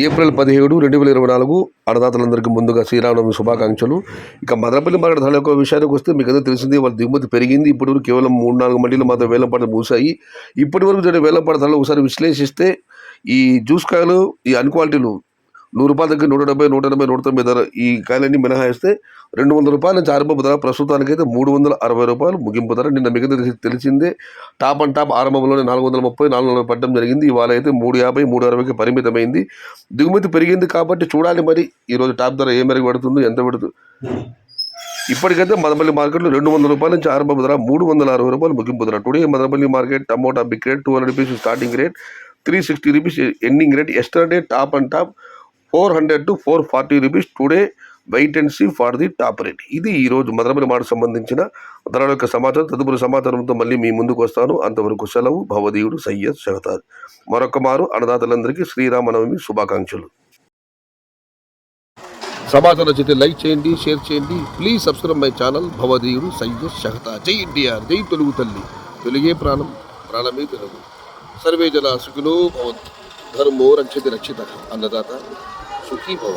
April 17, 2024 అన్నదాతలందరికీ ముందుగా శ్రీరామనవమి శుభాకాంక్షలు. ఇక మదనపల్లి మార్కెట్ ధరల యొక్క విషయానికి వస్తే మీకు అందరూ తెలిసింది, వాళ్ళ దిగుమతి పెరిగింది. ఇప్పటివరకు కేవలం 3-4 మండీలు మాత్రం వేలంపాటలు మూసాయి. ఇప్పటి వరకు జరిగిన వేలంపాట ధరలు ఒకసారి విశ్లేషిస్తే ఈ జ్యూస్ కాయలు, ఈ అన్క్వాలిటీలు ₹100 దగ్గర 170, 180, 190 ధర ఈ కాయలన్నీ మినహాయిస్తే ₹200 నుంచి ఆరంభపు ధర. ప్రస్తుతానికైతే ₹360 ముగింపు ధర. నిన్న మిగతా తెలిసిందే, టాప్ అండ్ టాప్ ఆరంభంలోనే 430, 440 పడ్డం జరిగింది. ఇవాళ అయితే 350, 360కి పరిమితమైంది. దిగుమతి పెరిగింది కాబట్టి చూడాలి మరి ఈరోజు టాప్ ధర ఏ మేరకు పడుతుందో, ఎంత పడుతుంది. ఇప్పటికైతే మదనపల్లి మార్కెట్లో ₹200 నుంచి ఆరంభపు ధర, ₹360 ముగింపు ధర. Today Madanapalle market tomato big rate ₹200 starting rate, ₹360 ending rate. Yesterday top and top ₹400 to ₹440 today. Wait and see for the top rate. ఇది ఈరోజు మదనపల్లి మార్కెట్ సంబంధించిన ధరల యొక్క సమాచారం. తదుపరి సమాచారంతో మళ్ళీ మీ ముందుకు వస్తాను. అంతవరకు సెలవు. భవదీయుడు సయ్యద్ షహతాజ్. మరొక మారు అన్నదాతలందరికీ శ్రీరామనవమి శుభాకాంక్షలు. సమాచారం నచ్చితే లైక్ చేయండి, షేర్ చేయండి. ప్లీజ్ సబ్స్క్రైబ్ మై ఛానల్ భవదీయుడు సయ్యద్ షహతాజ్. జై ఎన్టీఆర్, జై తెలుగు తల్లి. తెలుగే ప్రాణం, ప్రాణమే తెలుగు. సర్వే జన సుఖినో భవంతు. ధర్మో రక్షతి రక్షిత. అన్నదాత సుఖీ భవ.